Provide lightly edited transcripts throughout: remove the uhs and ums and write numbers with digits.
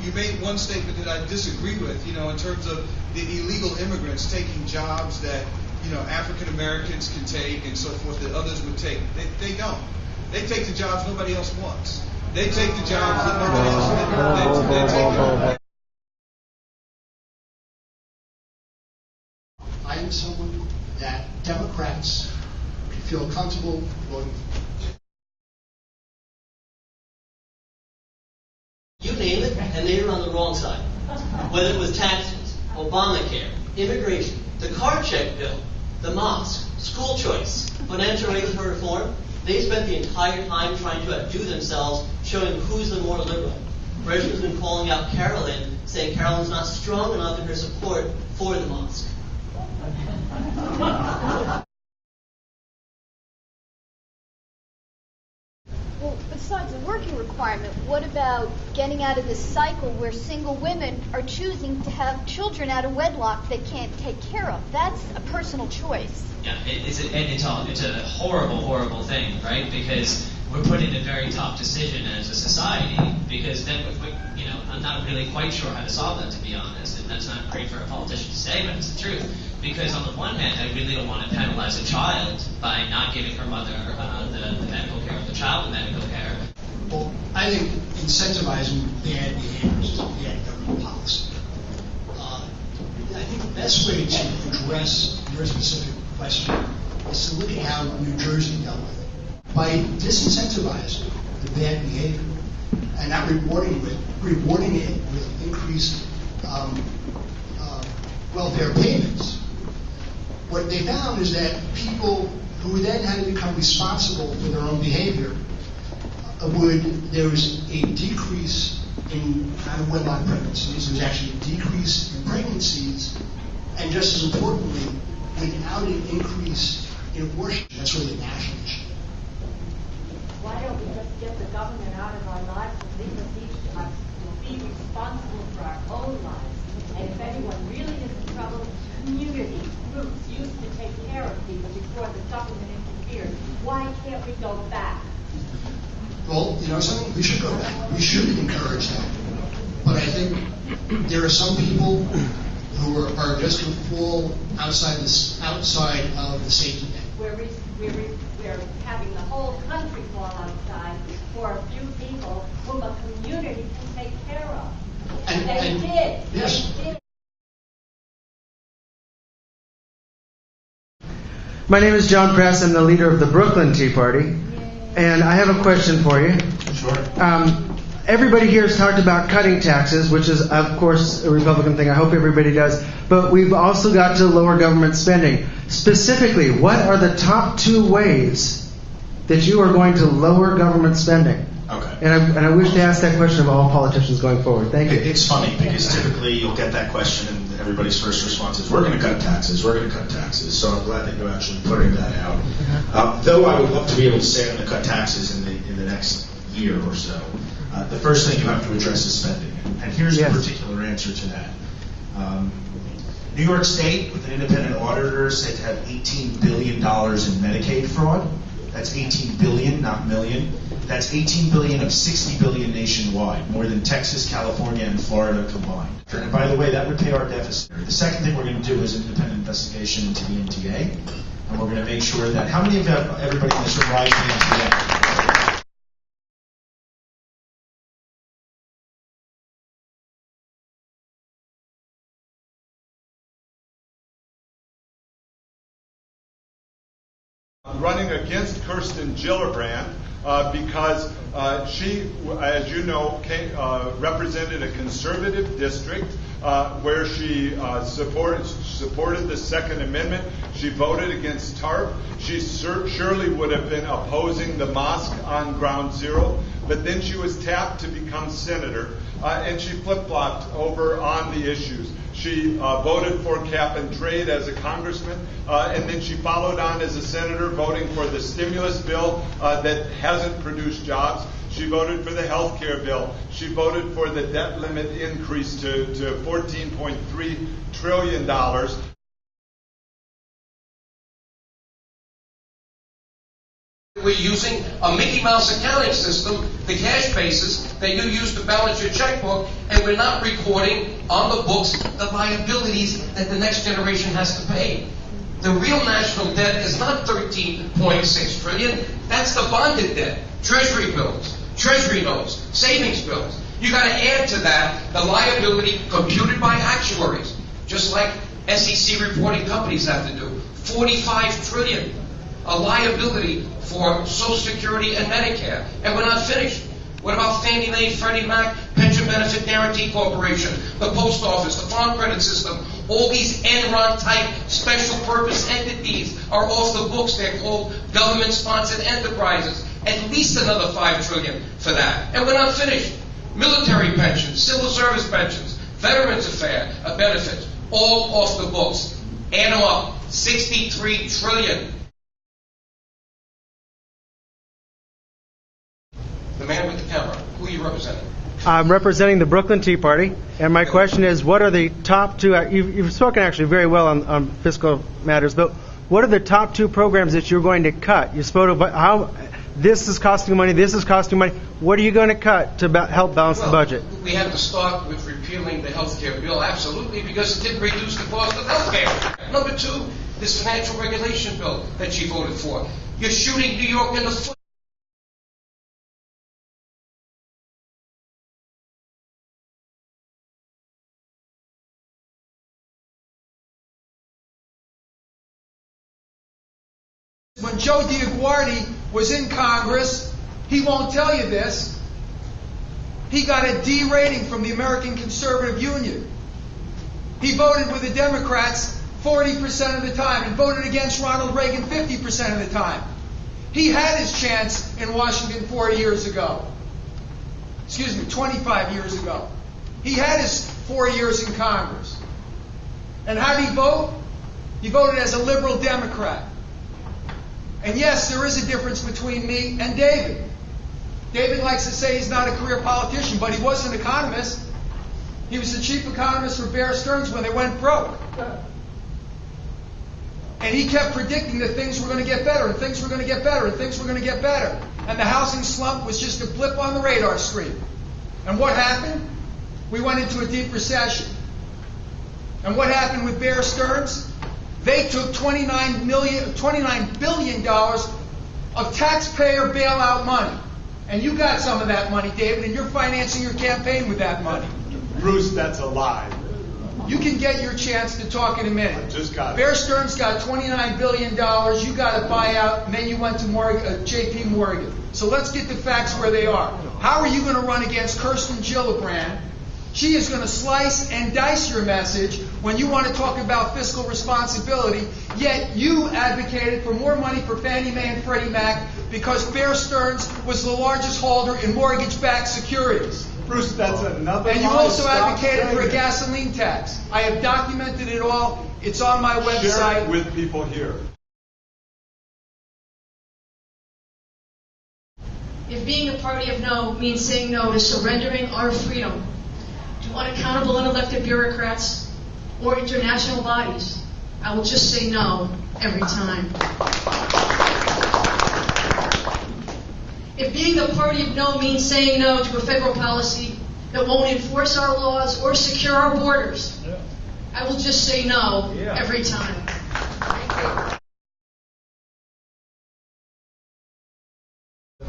you made one statement that I disagree with, in terms of the illegal immigrants taking jobs that, African Americans can take and so forth that others would take. They don't. They take the jobs nobody else wants. They take the jobs that nobody else wants. I am someone that Democrats feel comfortable voting for. You name it, and they were on the wrong side. Whether it was taxes, Obamacare, immigration, the car check bill, the mosque, school choice, financial regulatory reform, they spent the entire time trying to outdo themselves, showing who's the more liberal. Breshman's been calling out Carolyn, saying Carolyn's not strong enough in her support for the mosque. Well, besides the working requirement, what about getting out of this cycle where single women are choosing to have children out of wedlock they can't take care of? That's a personal choice. Yeah, it's a horrible, horrible thing, right? Because we're put in a very tough decision as a society, because then, I'm not really quite sure how to solve that, to be honest, and that's not great for a politician to say, but it's the truth. Because on the one hand, I really don't want to penalize a child by not giving her mother the medical care of the child, the medical care. Well, I think incentivizing bad behavior is bad government policy. I think the best way to address your specific question is to look at how New Jersey dealt with it. By disincentivizing the bad behavior and not rewarding it with increased welfare payments, what they found is that people who then had to become responsible for their own behavior there was a decrease in out-of-wedlock pregnancies. There was actually a decrease in pregnancies, and just as importantly, without an increase in abortion. That's really a national issue. Why don't we just get the government out of our lives and leave us each to be responsible for our own lives? And if anyone really is in trouble, community groups used to take care of people before the government interfered. Why can't we go back? Well, something, we should go back. We should encourage that. But I think there are some people who are just going to fall outside of the safety net. We're having the whole country fall outside for a few people whom a community can take care of. And they did. Yes. They did. My name is John Press. I'm the leader of the Brooklyn Tea Party. And I have a question for you. Sure. Everybody here has talked about cutting taxes, which is, of course, a Republican thing. I hope everybody does. But we've also got to lower government spending. Specifically, what are the top 2 ways that you are going to lower government spending? Okay. And I wish to ask that question of all politicians going forward. Thank you. It's funny because typically you'll get that question and everybody's first response is, we're going to cut taxes, we're going to cut taxes. So I'm glad that you're actually putting that out. Though I would love to be able to say I'm going to cut taxes in the next year or so. The first thing you have to address is spending. And here's the particular answer to that. New York State, with an independent auditor, said to have $18 billion in Medicaid fraud. That's 18 billion, not million. That's 18 billion of 60 billion nationwide, more than Texas, California, and Florida combined. And by the way, that would pay our deficit. The second thing we're going to do is an independent investigation into the MTA, and we're going to make sure that, how many of everybody in this room rides the MTA? Running against Kirsten Gillibrand because she, as you know, represented a conservative district where she supported the Second Amendment. She voted against TARP. She surely would have been opposing the mosque on Ground Zero, but then she was tapped to become senator, and she flip-flopped over on the issues. She voted for cap and trade as a congressman, and then she followed on as a senator, voting for the stimulus bill that hasn't produced jobs. She voted for the health care bill. She voted for the debt limit increase to $14.3 trillion. We're using a Mickey Mouse accounting system, the cash basis that you use to balance your checkbook, and we're not recording on the books the liabilities that the next generation has to pay. The real national debt is not $13.6 trillion. That's the bonded debt. Treasury bills, treasury notes, savings bills. You got to add to that the liability computed by actuaries, just like SEC reporting companies have to do. $45 trillion, a liability for Social Security and Medicare. And we're not finished. What about Fannie Mae, Freddie Mac, Pension Benefit Guaranty Corporation, the Post Office, the Farm Credit System? All these Enron-type special purpose entities are off the books. They're called government-sponsored enterprises. At least another $5 trillion for that. And we're not finished. Military pensions, civil service pensions, veterans affairs, benefits, all off the books. Add them up, $63 trillion. The man with the camera, who are you representing? I'm representing the Brooklyn Tea Party, and my question is, what are the top two, you've spoken actually very well on fiscal matters, but what are the top two programs that you're going to cut? You spoke about how this is costing money, this is costing money. What are you going to cut to help balance the budget? We have to start with repealing the health care bill, absolutely, because it did reduce the cost of health care. Number two, this financial regulation bill that she voted for. You're shooting New York in the foot. When Joe DiGuardi was in Congress, he won't tell you this, he got a D rating from the American Conservative Union. He voted with the Democrats 40% of the time and voted against Ronald Reagan 50% of the time. He had his chance in Washington 4 years ago. 25 years ago. He had his 4 years in Congress. And how did he vote? He voted as a liberal Democrat. And yes, there is a difference between me and David. David likes to say he's not a career politician, but he was an economist. He was the chief economist for Bear Stearns when they went broke. And he kept predicting that things were going to get better, and things were going to get better, and things were going to get better. And the housing slump was just a blip on the radar screen. And what happened? We went into a deep recession. And what happened with Bear Stearns? They took $29 billion of taxpayer bailout money. And you got some of that money, David, and you're financing your campaign with that money. Bruce, that's a lie. You can get your chance to talk in a minute. I just got it. Bear Stearns got $29 billion. You got a buyout, and then you went to J.P. Morgan. So let's get the facts where they are. How are you going to run against Kirsten Gillibrand? She is going to slice and dice your message when you want to talk about fiscal responsibility, yet you advocated for more money for Fannie Mae and Freddie Mac because Bear Stearns was the largest holder in mortgage-backed securities. Bruce, that's another And you lie. also Stop advocated for a saying it. gasoline tax. I have documented it all. It's on my website. Share it with people here. If being a party of no means saying no to surrendering our freedom to unaccountable and elected bureaucrats or international bodies, I will just say no every time. If being the party of no means saying no to a federal policy that won't enforce our laws or secure our borders, I will just say no every time.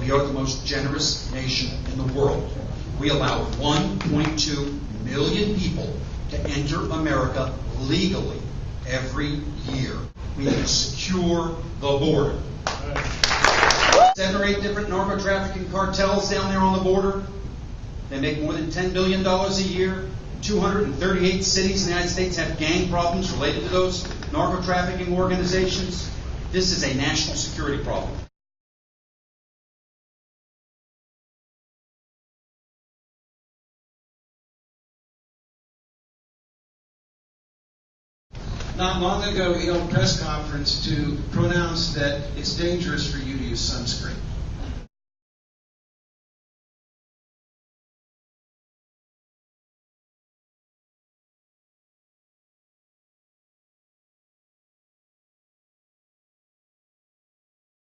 We are the most generous nation in the world. We allow 1.2 million people to enter America legally every year. We need to secure the border. 7 or 8 different narco-trafficking cartels down there on the border. They make more than $10 billion a year. 238 cities in the United States have gang problems related to those narco-trafficking organizations. This is a national security problem. Not long ago, he held a press conference to pronounce that it's dangerous for you to use sunscreen.